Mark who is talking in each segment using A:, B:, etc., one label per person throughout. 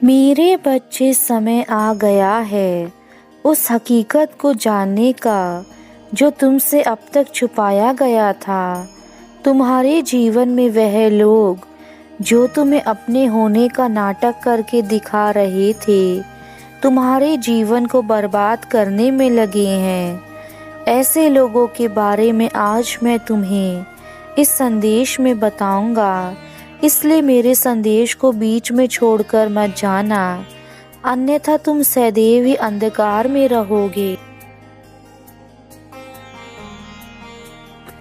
A: मेरे बच्चे, समय आ गया है उस हकीकत को जानने का जो तुमसे अब तक छुपाया गया था। तुम्हारे जीवन में वह लोग जो तुम्हें अपने होने का नाटक करके दिखा रहे थे, तुम्हारे जीवन को बर्बाद करने में लगे हैं। ऐसे लोगों के बारे में आज मैं तुम्हें इस संदेश में बताऊंगा, इसलिए मेरे संदेश को बीच में छोड़कर मत जाना, अन्यथा तुम सदैव ही अंधकार में रहोगे।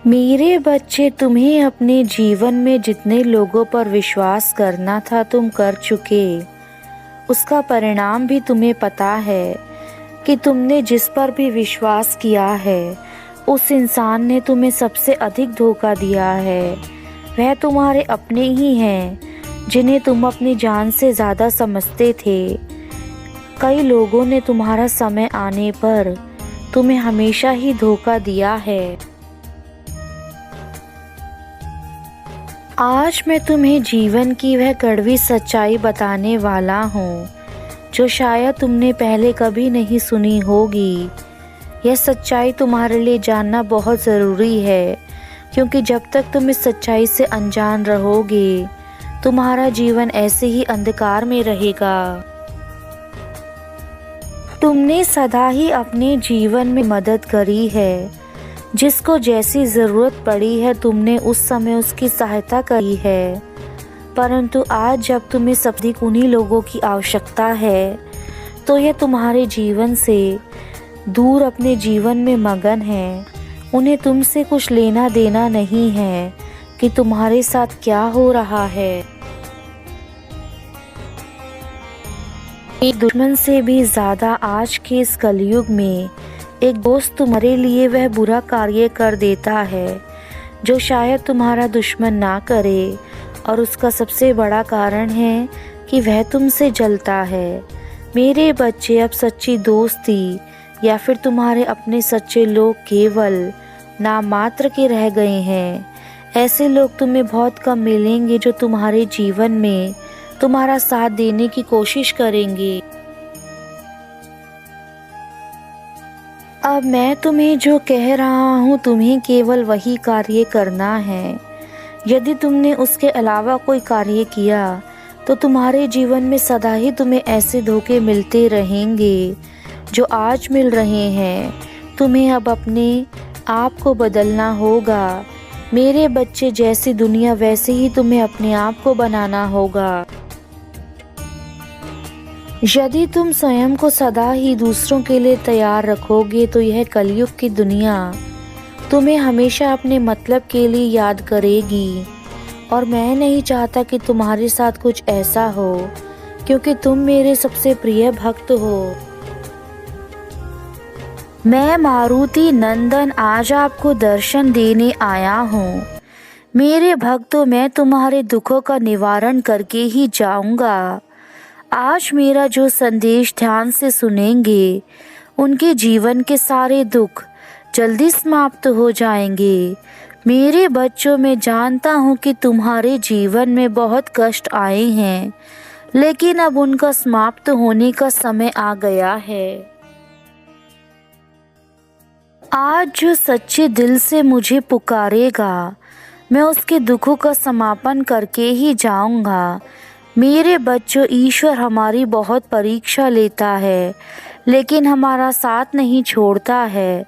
A: मेरे बच्चे, तुम्हें अपने जीवन में जितने लोगों पर विश्वास करना था तुम कर चुके। उसका परिणाम भी तुम्हें पता है कि तुमने जिस पर भी विश्वास किया है उस इंसान ने तुम्हें सबसे अधिक धोखा दिया है। वह तुम्हारे अपने ही हैं जिन्हें तुम अपनी जान से ज़्यादा समझते थे। कई लोगों ने तुम्हारा समय आने पर तुम्हें हमेशा ही धोखा दिया है। आज मैं तुम्हें जीवन की वह कड़वी सच्चाई बताने वाला हूँ जो शायद तुमने पहले कभी नहीं सुनी होगी। यह सच्चाई तुम्हारे लिए जानना बहुत ज़रूरी है, क्योंकि जब तक तुम इस सच्चाई से अनजान रहोगे तुम्हारा जीवन ऐसे ही अंधकार में रहेगा। तुमने सदा ही अपने जीवन में मदद करी है, जिसको जैसी ज़रूरत पड़ी है तुमने उस समय उसकी सहायता करी है। परंतु आज जब तुम्हें सबसे उन्हीं लोगों की आवश्यकता है तो यह तुम्हारे जीवन से दूर अपने जीवन में मगन है। उन्हें तुमसे कुछ लेना देना नहीं है कि तुम्हारे साथ क्या हो रहा है। एक दुश्मन से भी ज़्यादा आज के इस कलयुग में एक दोस्त तुम्हारे लिए वह बुरा कार्य कर देता है जो शायद तुम्हारा दुश्मन ना करे, और उसका सबसे बड़ा कारण है कि वह तुमसे जलता है। मेरे बच्चे, अब सच्ची दोस्ती या फिर तुम्हारे अपने सच्चे लोग केवल नाम मात्र के रह गए हैं। ऐसे लोग तुम्हें बहुत कम मिलेंगे जो तुम्हारे जीवन में तुम्हारा साथ देने की कोशिश करेंगे। अब मैं तुम्हें जो कह रहा हूँ तुम्हें केवल वही कार्य करना है। यदि तुमने उसके अलावा कोई कार्य किया तो तुम्हारे जीवन में सदा ही तुम्हें ऐसे धोखे मिलते रहेंगे जो आज मिल रहे हैं। तुम्हें अब अपने आप को बदलना होगा। मेरे बच्चे, जैसी दुनिया वैसे ही तुम्हें अपने आप को बनाना होगा। यदि तुम स्वयं को सदा ही दूसरों के लिए तैयार रखोगे तो यह कलयुग की दुनिया तुम्हें हमेशा अपने मतलब के लिए याद करेगी। और मैं नहीं चाहता कि तुम्हारे साथ कुछ ऐसा हो, क्योंकि तुम मेरे सबसे प्रिय भक्त हो। मैं मारुति नंदन आज आपको दर्शन देने आया हूँ। मेरे भक्तों, मैं तुम्हारे दुखों का निवारण करके ही जाऊँगा। आज मेरा जो संदेश ध्यान से सुनेंगे उनके जीवन के सारे दुख जल्दी समाप्त हो जाएंगे। मेरे बच्चों, मैं जानता हूँ कि तुम्हारे जीवन में बहुत कष्ट आए हैं, लेकिन अब उनका समाप्त होने का समय आ गया है। आज जो सच्चे दिल से मुझे पुकारेगा मैं उसके दुखों का समापन करके ही जाऊंगा। मेरे बच्चों, ईश्वर हमारी बहुत परीक्षा लेता है लेकिन हमारा साथ नहीं छोड़ता है,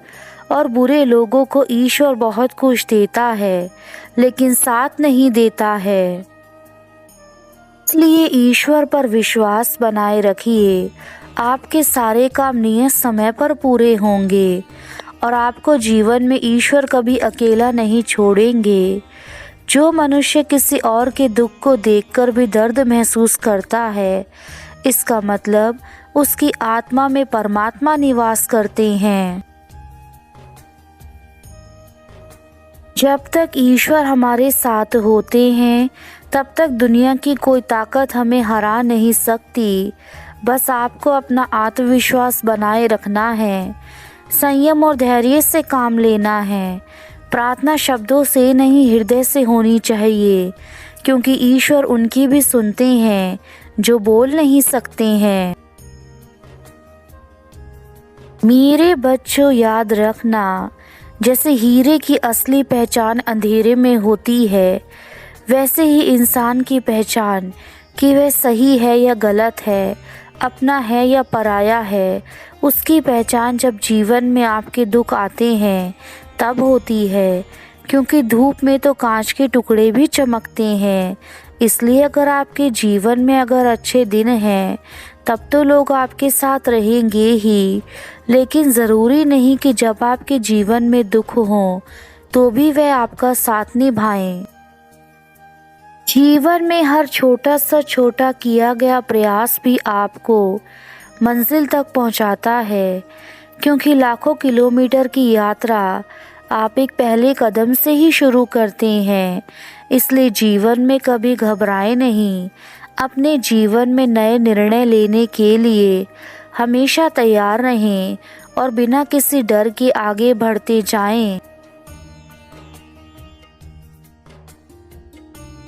A: और बुरे लोगों को ईश्वर बहुत कुछ देता है लेकिन साथ नहीं देता है। इसलिए ईश्वर पर विश्वास बनाए रखिए। आपके सारे काम नियत समय पर पूरे होंगे और आपको जीवन में ईश्वर कभी अकेला नहीं छोड़ेंगे। जो मनुष्य किसी और के दुख को देखकर भी दर्द महसूस करता है, इसका मतलब उसकी आत्मा में परमात्मा निवास करते हैं। जब तक ईश्वर हमारे साथ होते हैं तब तक दुनिया की कोई ताकत हमें हरा नहीं सकती। बस आपको अपना आत्मविश्वास बनाए रखना है, संयम और धैर्य से काम लेना है। प्रार्थना शब्दों से नहीं, हृदय से होनी चाहिए, क्योंकि ईश्वर उनकी भी सुनते हैं जो बोल नहीं सकते हैं। मेरे बच्चों, याद रखना, जैसे हीरे की असली पहचान अंधेरे में होती है, वैसे ही इंसान की पहचान कि वह सही है या गलत है, अपना है या पराया है, उसकी पहचान जब जीवन में आपके दुख आते हैं तब होती है। क्योंकि धूप में तो कांच के टुकड़े भी चमकते हैं। इसलिए अगर आपके जीवन में अगर अच्छे दिन हैं तब तो लोग आपके साथ रहेंगे ही, लेकिन ज़रूरी नहीं कि जब आपके जीवन में दुख हो तो भी वह आपका साथ निभाएं। जीवन में हर छोटा सा छोटा किया गया प्रयास भी आपको मंजिल तक पहुंचाता है, क्योंकि लाखों किलोमीटर की यात्रा आप एक पहले कदम से ही शुरू करते हैं। इसलिए जीवन में कभी घबराएं नहीं। अपने जीवन में नए निर्णय लेने के लिए हमेशा तैयार रहें और बिना किसी डर के आगे बढ़ते जाएं।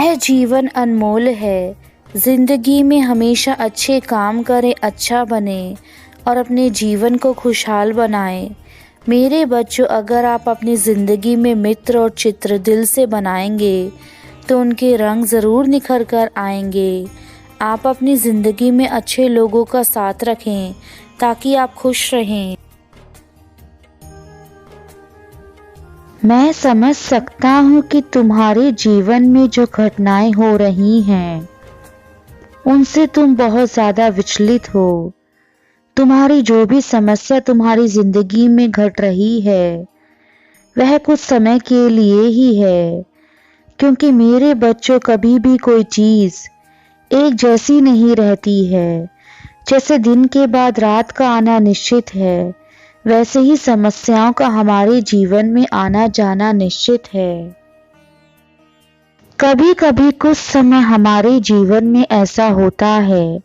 A: यह जीवन अनमोल है। जिंदगी में हमेशा अच्छे काम करें, अच्छा बने और अपने जीवन को खुशहाल बनाएं। मेरे बच्चों, अगर आप अपनी ज़िंदगी में मित्र और चित्र दिल से बनाएंगे तो उनके रंग ज़रूर निखर कर आएंगे। आप अपनी ज़िंदगी में अच्छे लोगों का साथ रखें ताकि आप खुश रहें। मैं समझ सकता हूँ कि तुम्हारे जीवन में जो घटनाएं हो रही हैं उनसे तुम बहुत ज़्यादा विचलित हो। तुम्हारी जो भी समस्या तुम्हारी जिंदगी में घट रही है वह कुछ समय के लिए ही है, क्योंकि मेरे बच्चों, कभी भी कोई चीज़ एक जैसी नहीं रहती है। जैसे दिन के बाद रात का आना निश्चित है, वैसे ही समस्याओं का हमारे जीवन में आना जाना निश्चित है। कभी कभी कुछ समय हमारे जीवन में ऐसा होता है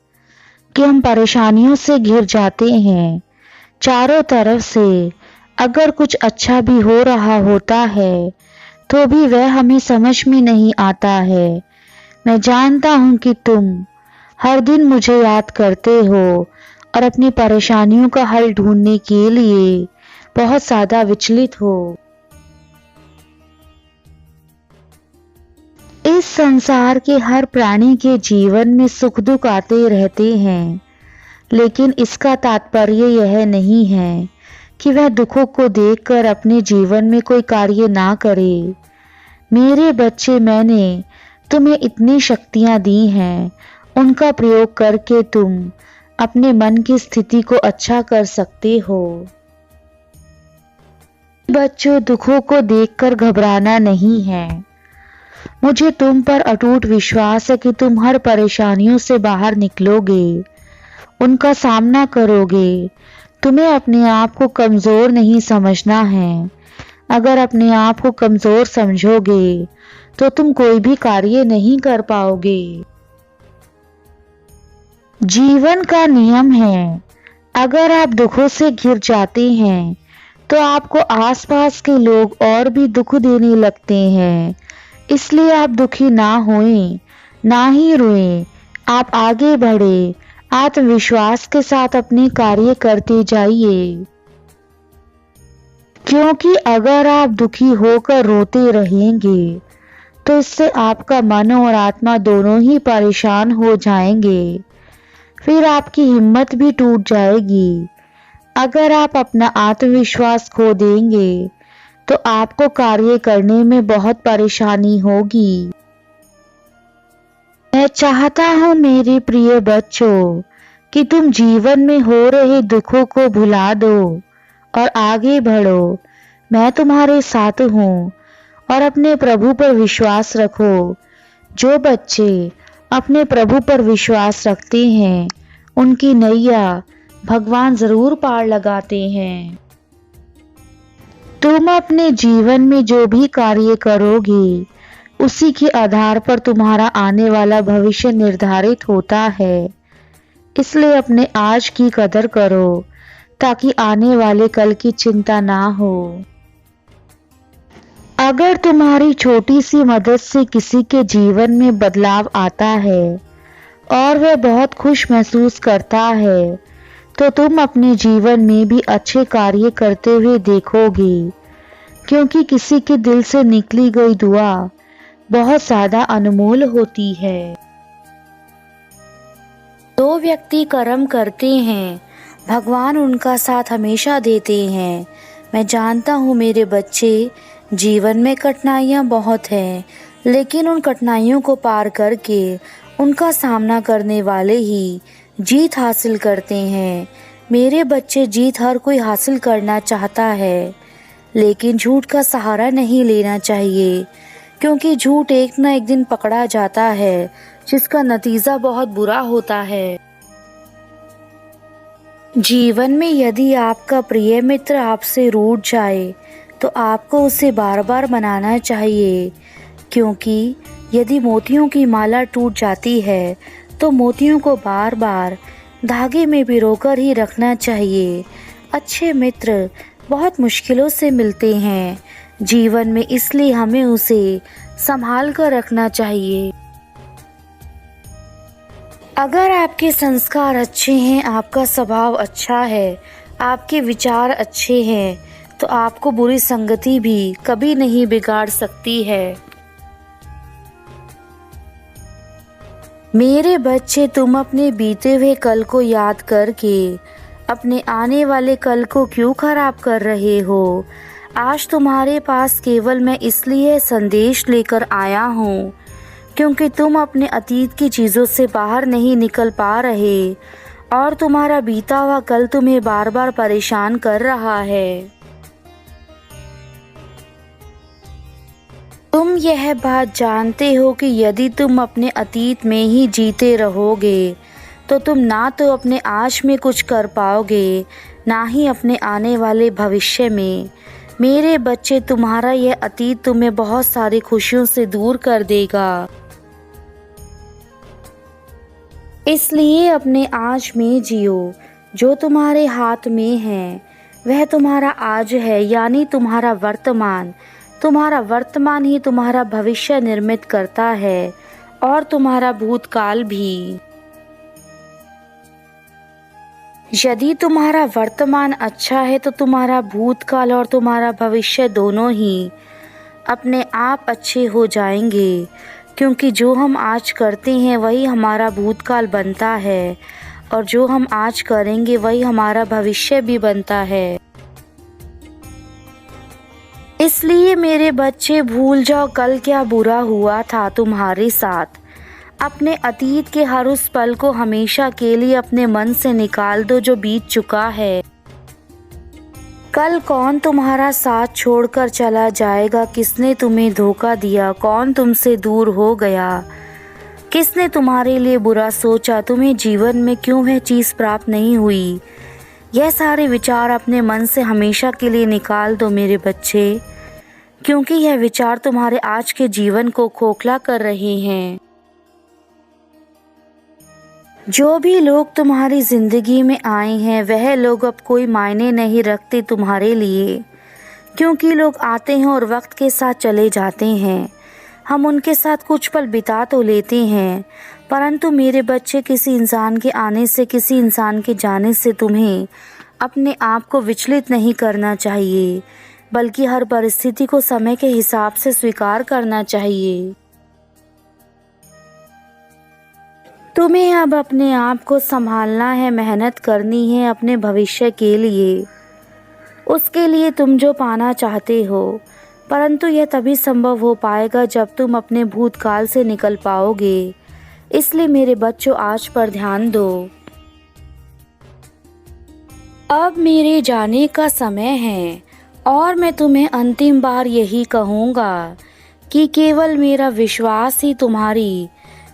A: कि हम परेशानियों से घिर जाते हैं। चारों तरफ से अगर कुछ अच्छा भी हो रहा होता है तो भी वह हमें समझ में नहीं आता है। मैं जानता हूँ कि तुम हर दिन मुझे याद करते हो और अपनी परेशानियों का हल ढूंढने के लिए बहुत ज़्यादा विचलित हो। इस संसार के हर प्राणी के जीवन में सुख दुख आते रहते हैं, लेकिन इसका तात्पर्य यह नहीं है कि वह दुखों को देखकर अपने जीवन में कोई कार्य ना करे। मेरे बच्चे, मैंने तुम्हें इतनी शक्तियां दी हैं, उनका प्रयोग करके तुम अपने मन की स्थिति को अच्छा कर सकते हो। बच्चों, दुखों को देखकर घबराना नहीं है। मुझे तुम पर अटूट विश्वास है कि तुम हर परेशानियों से बाहर निकलोगे, उनका सामना करोगे। तुम्हें अपने आप को कमज़ोर नहीं समझना है। अगर अपने आप को कमज़ोर समझोगे तो तुम कोई भी कार्य नहीं कर पाओगे। जीवन का नियम है, अगर आप दुखों से घिर जाते हैं तो आपको आसपास के लोग और भी दुख देने लगते हैं। इसलिए आप दुखी ना होएं, ना ही रोएं। आप आगे बढ़े, आत्मविश्वास के साथ अपने कार्य करते जाइए, क्योंकि अगर आप दुखी होकर रोते रहेंगे तो इससे आपका मन और आत्मा दोनों ही परेशान हो जाएंगे। फिर आपकी हिम्मत भी टूट जाएगी। अगर आप अपना आत्मविश्वास खो देंगे तो आपको कार्य करने में बहुत परेशानी होगी। मैं चाहता हूँ मेरे प्रिय बच्चों कि तुम जीवन में हो रहे दुखों को भुला दो और आगे बढ़ो। मैं तुम्हारे साथ हूँ और अपने प्रभु पर विश्वास रखो। जो बच्चे अपने प्रभु पर विश्वास रखते हैं उनकी नैया भगवान जरूर पार लगाते हैं। तुम अपने जीवन में जो भी कार्य करोगे उसी के आधार पर तुम्हारा आने वाला भविष्य निर्धारित होता है। इसलिए अपने आज की कदर करो ताकि आने वाले कल की चिंता ना हो। अगर तुम्हारी छोटी सी मदद से किसी के जीवन में बदलाव आता है और वह बहुत खुश महसूस करता है, तो तुम अपने जीवन में भी अच्छे कार्य करते हुए देखोगे, क्योंकि किसी के दिल से निकली गई दुआ बहुत ज्यादा अनमोल होती है। दो व्यक्ति कर्म करते हैं, भगवान उनका साथ हमेशा देते हैं। मैं जानता हूँ मेरे बच्चे, जीवन में कठिनाइयाँ बहुत हैं, लेकिन उन कठिनाइयों को पार करके उनका सामना करने वाले ही जीत हासिल करते हैं। मेरे बच्चे, जीत हर कोई हासिल करना चाहता है, लेकिन झूठ का सहारा नहीं लेना चाहिए, क्योंकि झूठ एक न एक दिन पकड़ा जाता है, जिसका नतीजा बहुत बुरा होता है। जीवन में यदि आपका प्रिय मित्र आपसे रूठ जाए तो आपको उसे बार बार मनाना चाहिए, क्योंकि यदि मोतियों की माला टूट जाती है तो मोतियों को बार बार धागे में पिरोकर ही रखना चाहिए। अच्छे मित्र बहुत मुश्किलों से मिलते हैं जीवन में, इसलिए हमें उसे संभाल कर रखना चाहिए। अगर आपके संस्कार अच्छे हैं, आपका स्वभाव अच्छा है, आपके विचार अच्छे हैं, तो आपको बुरी संगति भी कभी नहीं बिगाड़ सकती है। मेरे बच्चे, तुम अपने बीते हुए कल को याद करके अपने आने वाले कल को क्यों खराब कर रहे हो? आज तुम्हारे पास केवल मैं इसलिए संदेश लेकर आया हूँ क्योंकि तुम अपने अतीत की चीज़ों से बाहर नहीं निकल पा रहे और तुम्हारा बीता हुआ कल तुम्हें बार बार परेशान कर रहा है। तुम यह बात जानते हो कि यदि तुम अपने अतीत में ही जीते रहोगे तो तुम ना तो अपने आज में कुछ कर पाओगे, ना ही अपने आने वाले भविष्य में। मेरे बच्चे, तुम्हारा यह अतीत तुम्हें बहुत सारी खुशियों से दूर कर देगा, इसलिए अपने आज में जियो। जो तुम्हारे हाथ में है वह तुम्हारा आज है, यानी तुम्हारा वर्तमान। तुम्हारा वर्तमान ही तुम्हारा भविष्य निर्मित करता है और तुम्हारा भूतकाल भी। यदि तुम्हारा वर्तमान अच्छा है तो तुम्हारा भूतकाल और तुम्हारा भविष्य दोनों ही अपने आप अच्छे हो जाएंगे, क्योंकि जो हम आज करते हैं वही हमारा भूतकाल बनता है और जो हम आज करेंगे वही हमारा भविष्य भी बनता है। इसलिए मेरे बच्चे, भूल जाओ कल क्या बुरा हुआ था तुम्हारे साथ। अपने अतीत के हर उस पल को हमेशा के लिए अपने मन से निकाल दो जो बीत चुका है। कल कौन तुम्हारा साथ छोड़कर चला जाएगा, किसने तुम्हें धोखा दिया, कौन तुमसे दूर हो गया, किसने तुम्हारे लिए बुरा सोचा, तुम्हें जीवन में क्यों वह चीज़ प्राप्त नहीं हुई, यह सारे विचार अपने मन से हमेशा के लिए निकाल दो मेरे बच्चे, क्योंकि यह विचार तुम्हारे आज के जीवन को खोखला कर रहे हैं। जो भी लोग तुम्हारी जिंदगी में आए हैं वह लोग अब कोई मायने नहीं रखते तुम्हारे लिए, क्योंकि लोग आते हैं और वक्त के साथ चले जाते हैं। हम उनके साथ कुछ पल बिता तो लेते हैं, परंतु मेरे बच्चे, किसी इंसान के आने से, किसी इंसान के जाने से तुम्हें अपने आप को विचलित नहीं करना चाहिए, बल्कि हर परिस्थिति को समय के हिसाब से स्वीकार करना चाहिए। तुम्हें अब अपने आप को संभालना है, मेहनत करनी है अपने भविष्य के लिए, उसके लिए तुम जो पाना चाहते हो, परंतु यह तभी संभव हो पाएगा जब तुम अपने भूतकाल से निकल पाओगे। इसलिए मेरे बच्चों, आज पर ध्यान दो। अब मेरे जाने का समय है और मैं तुम्हें अंतिम बार यही कहूँगा कि केवल मेरा विश्वास ही तुम्हारी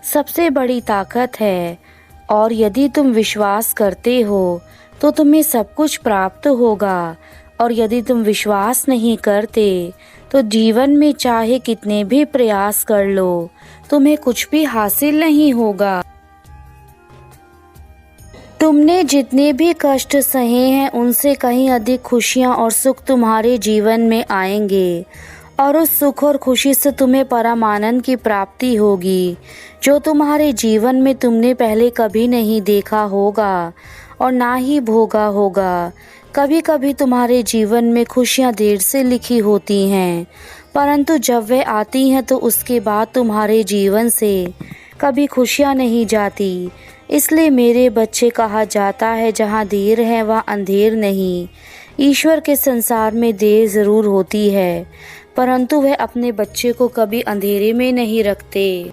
A: सबसे बड़ी ताकत है, और यदि तुम विश्वास करते हो तो तुम्हें सब कुछ प्राप्त होगा, और यदि तुम विश्वास नहीं करते तो जीवन में चाहे कितने भी प्रयास कर लो तुम्हें कुछ भी हासिल नहीं होगा। तुमने जितने भी कष्ट सहे हैं उनसे कहीं अधिक खुशियाँ और सुख तुम्हारे जीवन में आएंगे, और उस सुख और खुशी से तुम्हें परम आनंद की प्राप्ति होगी जो तुम्हारे जीवन में तुमने पहले कभी नहीं देखा होगा और ना ही भोगा होगा। कभी कभी तुम्हारे जीवन में खुशियाँ देर से लिखी होती हैं, परंतु जब वे आती हैं तो उसके बाद तुम्हारे जीवन से कभी खुशियाँ नहीं जाती। इसलिए मेरे बच्चे, कहा जाता है जहाँ देर है वहाँ अंधेर नहीं। ईश्वर के संसार में देर ज़रूर होती है, परंतु वह अपने बच्चे को कभी अंधेरे में नहीं रखते।